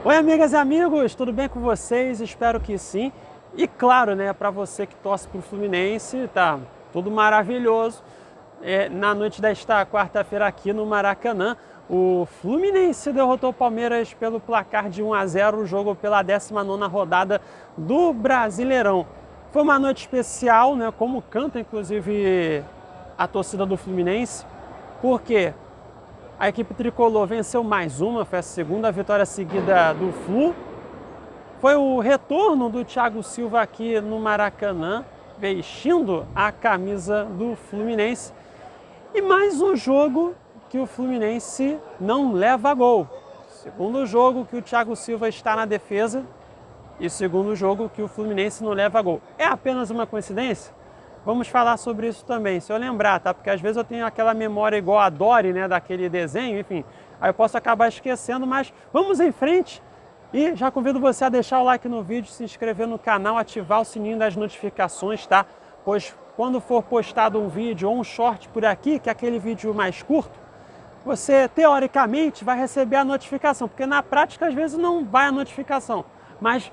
Oi, amigas e amigos, tudo bem com vocês? Espero que sim. E claro, né, para você que torce para o Fluminense, tá tudo maravilhoso. Na noite desta quarta-feira aqui no Maracanã, o Fluminense derrotou o Palmeiras pelo placar de 1-0, o jogo pela 19ª rodada do Brasileirão. Foi uma noite especial, né, como canta inclusive a torcida do Fluminense, porque a equipe tricolor venceu mais uma, foi a segunda vitória seguida do Flu. Foi o retorno do Thiago Silva aqui no Maracanã, vestindo a camisa do Fluminense. E mais um jogo que o Fluminense não leva gol. Segundo jogo que o Thiago Silva está na defesa e segundo jogo que o Fluminense não leva gol. É apenas uma coincidência? Vamos falar sobre isso também, se eu lembrar, tá? Porque às vezes eu tenho aquela memória igual a Dory, né, daquele desenho, enfim, aí eu posso acabar esquecendo, mas vamos em frente e já convido você a deixar o like no vídeo, se inscrever no canal, ativar o sininho das notificações, tá? Pois quando for postado um vídeo ou um short por aqui, que é aquele vídeo mais curto, você teoricamente vai receber a notificação, porque na prática às vezes não vai a notificação, mas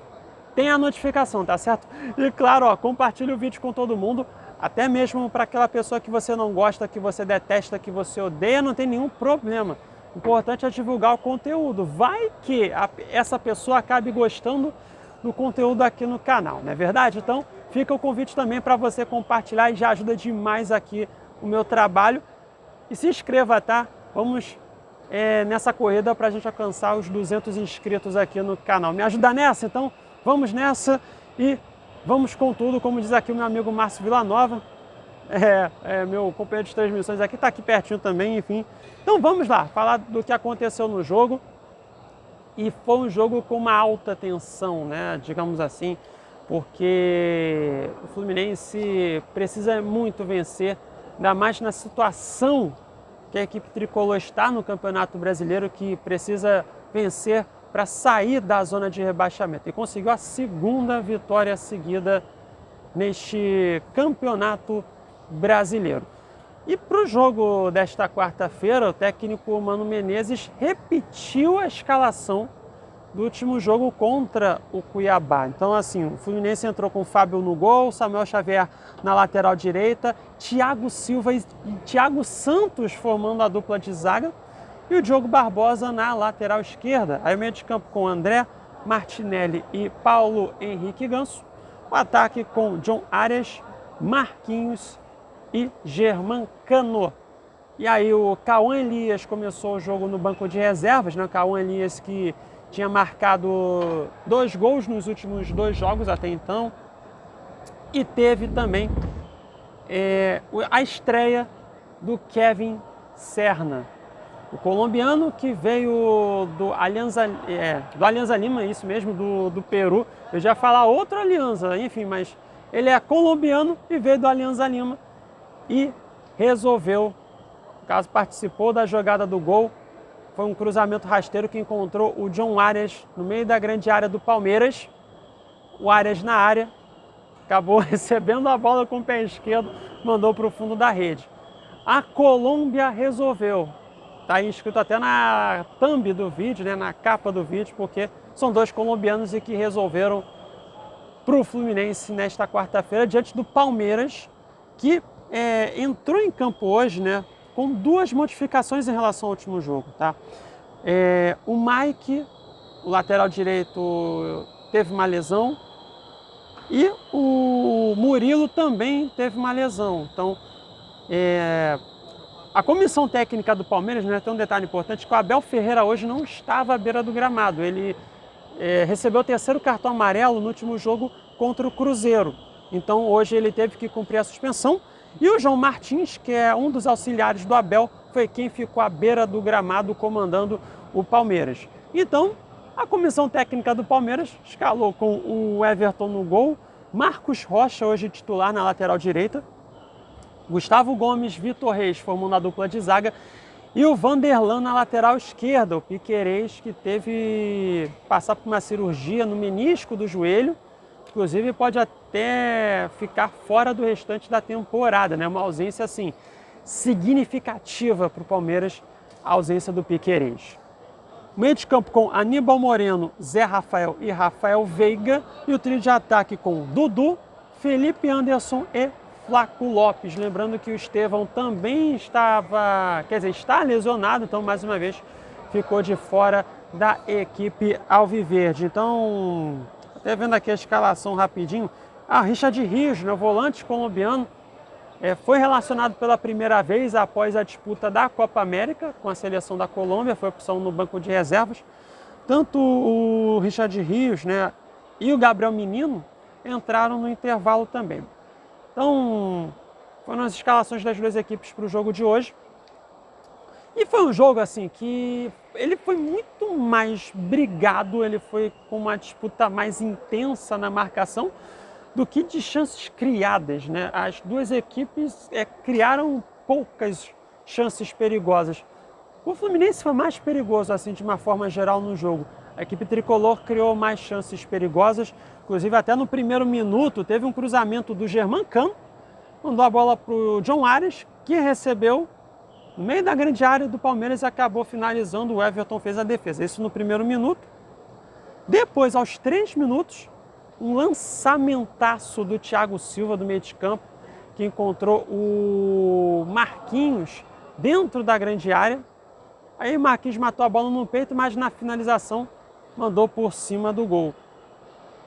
tem a notificação, tá certo? E claro, ó, compartilhe o vídeo com todo mundo, até mesmo para aquela pessoa que você não gosta, que você detesta, que você odeia, não tem nenhum problema. O importante é divulgar o conteúdo. Vai que essa pessoa acabe gostando do conteúdo aqui no canal, não é verdade? Então fica o convite também para você compartilhar e já ajuda demais aqui o meu trabalho. E se inscreva, tá? Vamos nessa corrida para a gente alcançar os 200 inscritos aqui no canal. Me ajuda nessa? Então vamos nessa e vamos com tudo, como diz aqui o meu amigo Márcio Villanova, meu companheiro de transmissões aqui, está aqui pertinho também, enfim. Então vamos lá, falar do que aconteceu no jogo. E foi um jogo com uma alta tensão, né, digamos assim, porque o Fluminense precisa muito vencer, ainda mais na situação que a equipe tricolor está no Campeonato Brasileiro, que precisa vencer para sair da zona de rebaixamento. E conseguiu a segunda vitória seguida neste Campeonato Brasileiro. E para o jogo desta quarta-feira, o técnico Mano Menezes repetiu a escalação do último jogo contra o Cuiabá. Então, assim, o Fluminense entrou com o Fábio no gol, Samuel Xavier na lateral direita, Thiago Silva e Thiago Santos formando a dupla de zaga e o Diogo Barbosa na lateral esquerda. Aí o meio de campo com André, Martinelli e Paulo Henrique Ganso. O ataque com John Arias, Marquinhos e Germancano. E aí o Cauã Elias começou o jogo no banco de reservas, né? O Cauã Elias que tinha marcado 2 gols nos últimos 2 jogos até então. E teve também a estreia do Kevin Serna, o colombiano que veio do Alianza Lima, isso mesmo, do Peru. Eu já ia falar outra Alianza, enfim, mas ele é colombiano e veio do Alianza Lima e resolveu, no caso, participou da jogada do gol. Foi um cruzamento rasteiro que encontrou o John Arias no meio da grande área do Palmeiras. O Arias na área, acabou recebendo a bola com o pé esquerdo, mandou para o fundo da rede. A Colômbia resolveu. Está aí escrito até na thumb do vídeo, né, na capa do vídeo, porque são 2 colombianos e que resolveram para o Fluminense nesta quarta-feira, diante do Palmeiras, que entrou em campo hoje, né, com 2 modificações em relação ao último jogo. Tá? O Mike, o lateral direito, teve uma lesão e o Murilo também teve uma lesão. Então, a comissão técnica do Palmeiras, né, tem um detalhe importante, que o Abel Ferreira hoje não estava à beira do gramado. Ele recebeu o 3º cartão amarelo no último jogo contra o Cruzeiro. Então hoje ele teve que cumprir a suspensão. E o João Martins, que é um dos auxiliares do Abel, foi quem ficou à beira do gramado comandando o Palmeiras. Então, a comissão técnica do Palmeiras escalou com o Everton no gol, Marcos Rocha hoje titular na lateral direita, Gustavo Gomes, Vitor Reis formando a dupla de zaga e o Vanderlan na lateral esquerda, o Piquerez, que teve que passar por uma cirurgia no menisco do joelho, inclusive pode até ficar fora do restante da temporada, né? Uma ausência assim significativa para o Palmeiras, a ausência do Piquerez. Meio de campo com Aníbal Moreno, Zé Rafael e Rafael Veiga. E o trio de ataque com Dudu, Felipe Anderson e Flaco Lopes. Lembrando que o Estevão também está lesionado, então mais uma vez ficou de fora da equipe alviverde. Então, até vendo aqui a escalação rapidinho, Richard Rios, né, o volante colombiano, foi relacionado pela primeira vez após a disputa da Copa América com a seleção da Colômbia, foi opção no banco de reservas. Tanto o Richard Rios, né, e o Gabriel Menino entraram no intervalo também. Então, foram as escalações das duas equipes para o jogo de hoje. E foi um jogo assim que ele foi muito mais brigado, ele foi com uma disputa mais intensa na marcação do que de chances criadas, né? As duas equipes criaram poucas chances perigosas. O Fluminense foi mais perigoso, assim, de uma forma geral no jogo. A equipe tricolor criou mais chances perigosas, inclusive até no primeiro minuto teve um cruzamento do Germancano, mandou a bola para o John Arias, que recebeu no meio da grande área do Palmeiras e acabou finalizando. O Everton fez a defesa, isso no primeiro minuto. Depois, aos 3 minutos, um lançamentaço do Thiago Silva do meio de campo, que encontrou o Marquinhos dentro da grande área. Aí o Marquinhos matou a bola no peito, mas na finalização mandou por cima do gol.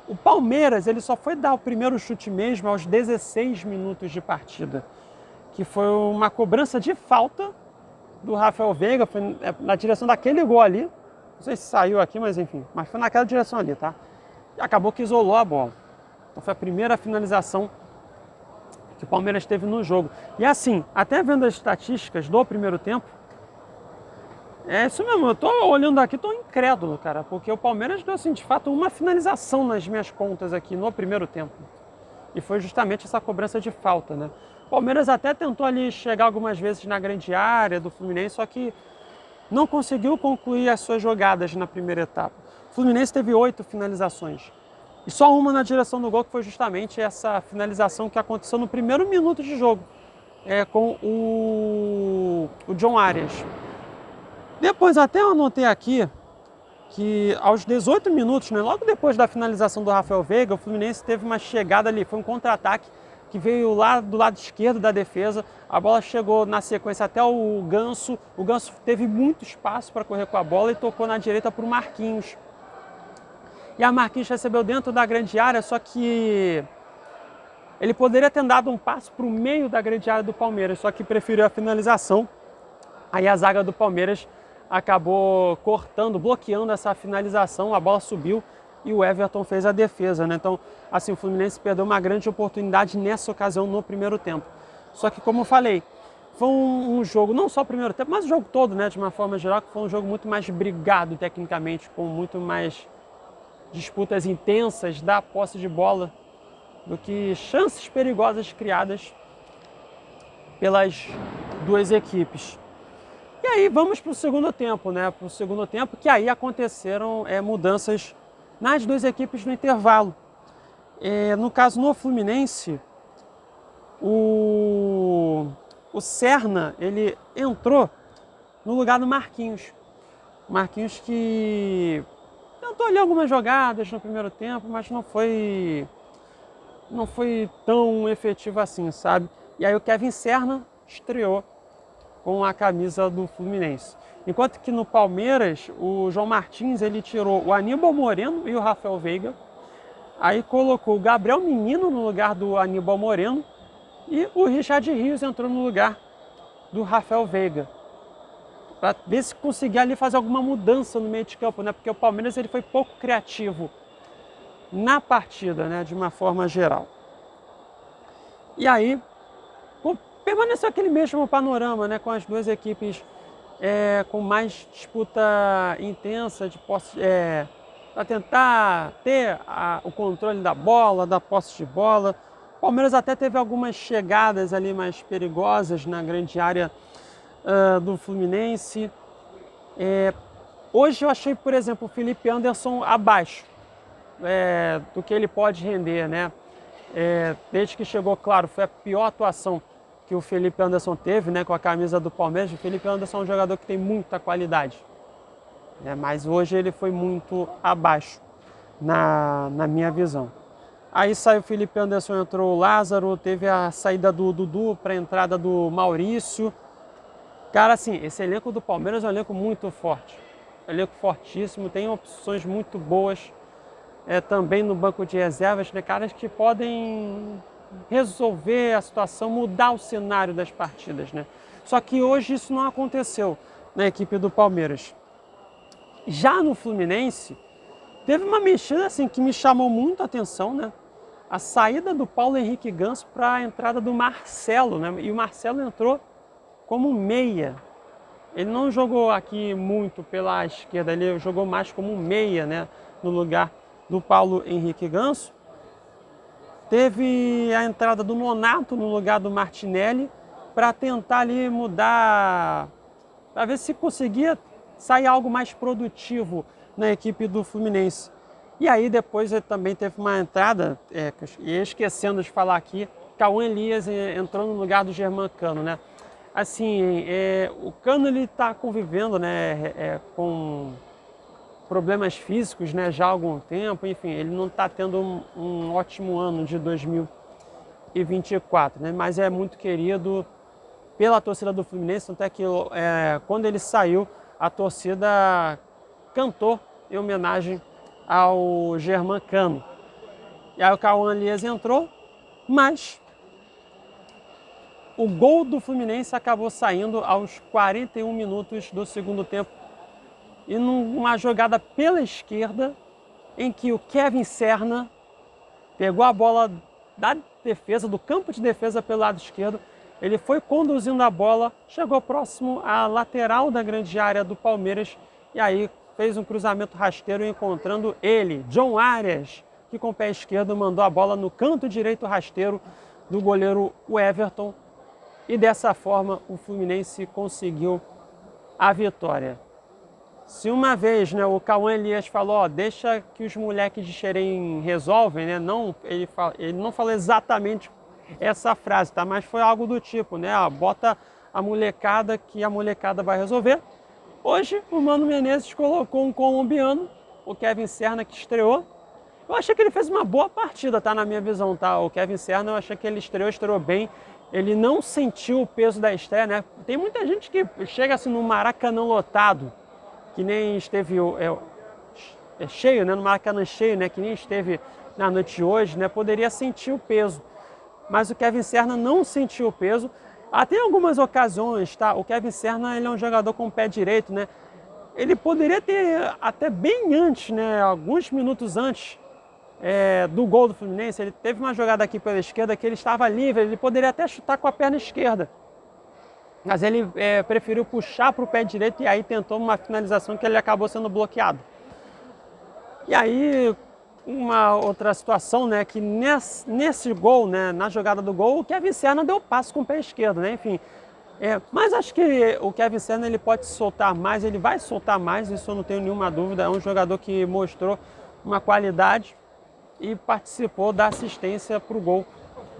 O Palmeiras ele só foi dar o primeiro chute mesmo aos 16 minutos de partida, que foi uma cobrança de falta do Rafael Veiga, foi na direção daquele gol ali. Não sei se saiu aqui, mas enfim, mas foi naquela direção ali, tá? E acabou que isolou a bola. Então foi a primeira finalização que o Palmeiras teve no jogo. E assim, até vendo as estatísticas do primeiro tempo, é isso mesmo, eu tô olhando aqui, tô incrédulo, cara, porque o Palmeiras deu, assim, de fato, uma finalização nas minhas contas aqui no primeiro tempo. E foi justamente essa cobrança de falta, né? O Palmeiras até tentou ali chegar algumas vezes na grande área do Fluminense, só que não conseguiu concluir as suas jogadas na primeira etapa. O Fluminense teve 8 finalizações. E só uma na direção do gol, que foi justamente essa finalização que aconteceu no primeiro minuto de jogo, com o John Arias. Depois até eu anotei aqui que aos 18 minutos, né, logo depois da finalização do Rafael Veiga, o Fluminense teve uma chegada ali, foi um contra-ataque que veio lá do lado esquerdo da defesa, a bola chegou na sequência até o Ganso teve muito espaço para correr com a bola e tocou na direita para o Marquinhos. E a Marquinhos recebeu dentro da grande área, só que ele poderia ter dado um passo para o meio da grande área do Palmeiras, só que preferiu a finalização. Aí a zaga do Palmeiras acabou cortando, bloqueando essa finalização, a bola subiu e o Everton fez a defesa, né? Então, assim, o Fluminense perdeu uma grande oportunidade nessa ocasião no primeiro tempo. Só que, como eu falei, foi um jogo, não só o primeiro tempo, mas o jogo todo, né, de uma forma geral, que foi um jogo muito mais brigado tecnicamente, com muito mais disputas intensas da posse de bola do que chances perigosas criadas pelas duas equipes. E aí vamos para o segundo tempo, né? Para o segundo tempo, que aí aconteceram mudanças nas duas equipes no intervalo. No caso, no Fluminense, o Serna, ele entrou no lugar do Marquinhos. Marquinhos que tentou ali algumas jogadas no primeiro tempo, mas não foi tão efetivo assim, sabe? E aí o Kevin Serna estreou com a camisa do Fluminense. Enquanto que no Palmeiras, o João Martins, ele tirou o Aníbal Moreno e o Rafael Veiga, aí colocou o Gabriel Menino no lugar do Aníbal Moreno e o Richard Rios entrou no lugar do Rafael Veiga, para ver se conseguia ali fazer alguma mudança no meio de campo, né? Porque o Palmeiras ele foi pouco criativo na partida, né? De uma forma geral. E aí permaneceu aquele mesmo panorama, né? Com as duas equipes com mais disputa intensa de posse, para tentar ter o controle da bola, da posse de bola. O Palmeiras até teve algumas chegadas ali mais perigosas na grande área do Fluminense. Hoje eu achei, por exemplo, o Felipe Anderson abaixo do que ele pode render, né? Desde que chegou, claro, foi a pior atuação que o Felipe Anderson teve, né, com a camisa do Palmeiras. O Felipe Anderson é um jogador que tem muita qualidade. né? Mas hoje ele foi muito abaixo na minha visão. Aí saiu o Felipe Anderson, entrou o Lázaro, teve a saída do Dudu para a entrada do Maurício. Cara, assim, esse elenco do Palmeiras é um elenco muito forte, um elenco fortíssimo, tem opções muito boas também no banco de reservas, né? Caras que podem resolver a situação, mudar o cenário das partidas, né? Só que hoje isso não aconteceu na equipe do Palmeiras. Já no Fluminense, teve uma mexida assim que me chamou muito a atenção, né? A saída do Paulo Henrique Ganso para a entrada do Marcelo, né? E o Marcelo entrou como meia. Ele não jogou aqui muito pela esquerda, ele jogou mais como meia, né? No lugar do Paulo Henrique Ganso. Teve a entrada do Nonato no lugar do Martinelli para tentar ali mudar, para ver se conseguia sair algo mais produtivo na equipe do Fluminense. E aí depois ele também teve uma entrada, e esquecendo de falar aqui, Cauã Elias entrou no lugar do Germancano, né? Assim, o Cano ele está convivendo, né, com problemas físicos, né, já há algum tempo, enfim, ele não está tendo um ótimo ano de 2024, né? Mas é muito querido pela torcida do Fluminense, até que quando ele saiu, a torcida cantou em homenagem ao Germancano. E aí o Cauã Elias entrou, mas o gol do Fluminense acabou saindo aos 41 minutos do segundo tempo. E numa jogada pela esquerda, em que o Kevin Serna pegou a bola da defesa, do campo de defesa pelo lado esquerdo, ele foi conduzindo a bola, chegou próximo à lateral da grande área do Palmeiras e aí fez um cruzamento rasteiro encontrando ele, John Arias, que com o pé esquerdo mandou a bola no canto direito rasteiro do goleiro Everton. E dessa forma o Fluminense conseguiu a vitória. Se uma vez, né, o Cauã Elias falou, ó, deixa que os moleques de Xerém resolvem, né? Não, ele não falou exatamente essa frase, tá? Mas foi algo do tipo, né? Ó, bota a molecada que a molecada vai resolver. Hoje o Mano Menezes colocou um colombiano, o Kevin Serna, que estreou. Eu achei que ele fez uma boa partida, tá? Na minha visão, tá? O Kevin Serna, eu achei que ele estreou bem. Ele não sentiu o peso da estreia, né? Tem muita gente que chega assim no Maracanã lotado, que nem esteve cheio, né? No Maracanã cheio, né? Que nem esteve na noite de hoje, né? Poderia sentir o peso. Mas o Kevin Serna não sentiu o peso. Até em algumas ocasiões, tá? O Kevin Serna, ele é um jogador com o pé direito, né? Ele poderia ter até bem antes, né? Alguns minutos antes do gol do Fluminense, ele teve uma jogada aqui pela esquerda que ele estava livre, ele poderia até chutar com a perna esquerda. Mas ele preferiu puxar para o pé direito e aí tentou uma finalização que ele acabou sendo bloqueado. E aí, uma outra situação, né, que nesse gol, né, na jogada do gol, o Kevin Serna deu passo com o pé esquerdo, né, enfim. Mas acho que o Kevin Serna ele pode soltar mais, ele vai soltar mais, isso eu não tenho nenhuma dúvida. É um jogador que mostrou uma qualidade e participou da assistência para o gol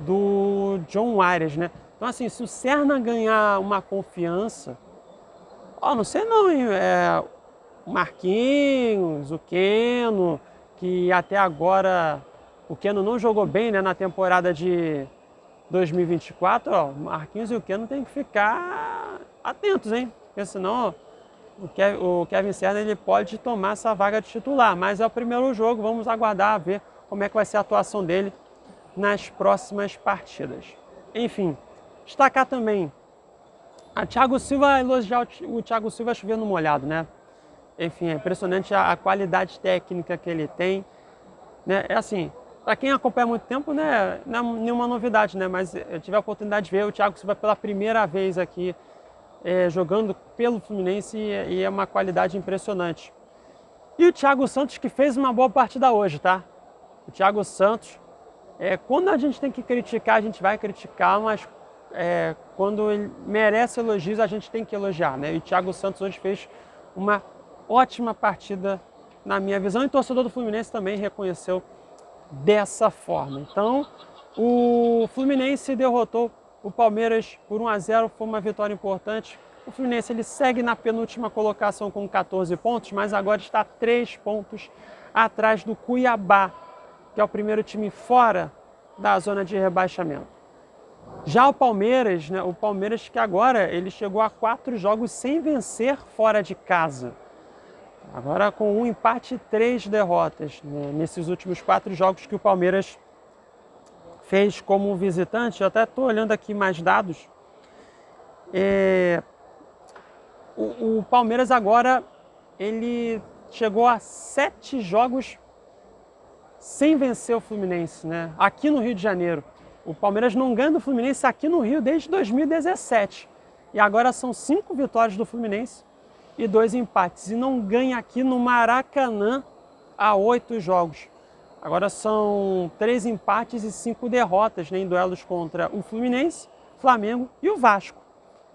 do John Arias, né. Então, assim, se o Serna ganhar uma confiança, não sei não, hein? O Marquinhos, o Keno, que até agora o Keno não jogou bem, né, na temporada de 2024, o Marquinhos e o Keno tem que ficar atentos, hein? Porque senão o Kevin Serna ele pode tomar essa vaga de titular, mas é o primeiro jogo, vamos aguardar, ver como é que vai ser a atuação dele nas próximas partidas. Enfim, destacar também a Thiago Silva, elogiar o Thiago Silva chovendo no molhado, né? Enfim, é impressionante a qualidade técnica que ele tem, né? É assim, para quem acompanha há muito tempo, né, não é nenhuma novidade, né? Mas eu tive a oportunidade de ver o Thiago Silva pela primeira vez aqui jogando pelo Fluminense e é uma qualidade impressionante. E o Thiago Santos que fez uma boa partida hoje, tá? O Thiago Santos, quando a gente tem que criticar, a gente vai criticar, mas quando ele merece elogios, a gente tem que elogiar, né? E o Thiago Santos hoje fez uma ótima partida, na minha visão, e o torcedor do Fluminense também reconheceu dessa forma. Então, o Fluminense derrotou o Palmeiras por 1-0, foi uma vitória importante. O Fluminense ele segue na penúltima colocação com 14 pontos, mas agora está 3 pontos atrás do Cuiabá, que é o primeiro time fora da zona de rebaixamento. Já o Palmeiras, né, o Palmeiras que agora ele chegou a 4 jogos sem vencer fora de casa. Agora com um empate e 3 derrotas, né, nesses últimos 4 jogos que o Palmeiras fez como visitante. Eu até estou olhando aqui mais dados. O Palmeiras agora ele chegou a 7 jogos sem vencer o Fluminense, né? Aqui no Rio de Janeiro. O Palmeiras não ganha do Fluminense aqui no Rio desde 2017. E agora são 5 vitórias do Fluminense e 2 empates. E não ganha aqui no Maracanã há 8 jogos. Agora são 3 empates e 5 derrotas, né, em duelos contra o Fluminense, Flamengo e o Vasco,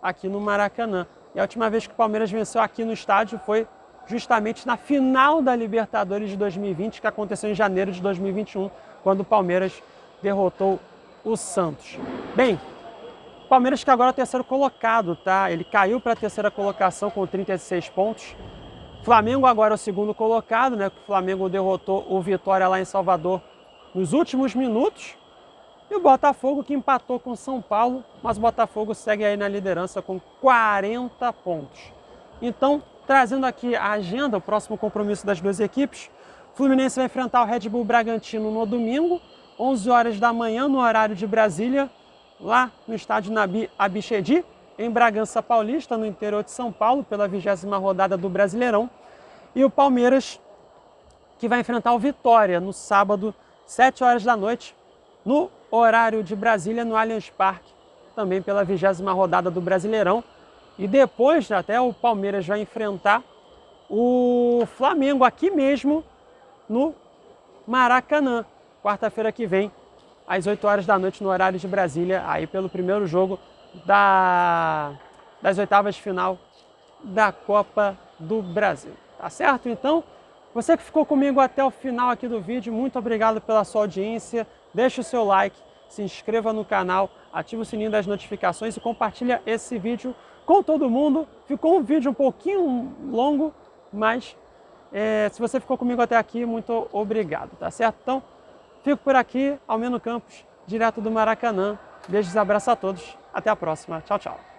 aqui no Maracanã. E a última vez que o Palmeiras venceu aqui no estádio foi justamente na final da Libertadores de 2020, que aconteceu em janeiro de 2021, quando o Palmeiras derrotou o Santos. Bem, o Palmeiras que agora é o terceiro colocado, tá? Ele caiu para a terceira colocação com 36 pontos. Flamengo agora é o segundo colocado, né? O Flamengo derrotou o Vitória lá em Salvador nos últimos minutos. E o Botafogo que empatou com o São Paulo, mas o Botafogo segue aí na liderança com 40 pontos. Então, trazendo aqui a agenda, o próximo compromisso das duas equipes, o Fluminense vai enfrentar o Red Bull Bragantino no domingo, 11 horas da manhã, no horário de Brasília, lá no estádio Nabi Abichedi, em Bragança Paulista, no interior de São Paulo, pela 20ª rodada do Brasileirão. E o Palmeiras, que vai enfrentar o Vitória no sábado, 7 horas da noite, no horário de Brasília, no Allianz Parque, também pela 20ª rodada do Brasileirão. E depois, até o Palmeiras vai enfrentar o Flamengo aqui mesmo, no Maracanã, quarta-feira que vem, às 8 horas da noite, no horário de Brasília, aí pelo primeiro jogo das oitavas de final da Copa do Brasil. Tá certo? Então, você que ficou comigo até o final aqui do vídeo, muito obrigado pela sua audiência. Deixe o seu like, se inscreva no canal, ative o sininho das notificações e compartilha esse vídeo com todo mundo. Ficou um vídeo um pouquinho longo, mas se você ficou comigo até aqui, muito obrigado, tá certo? Então, fico por aqui, Almeno Campos, direto do Maracanã. Beijos e abraços a todos. Até a próxima. Tchau, tchau.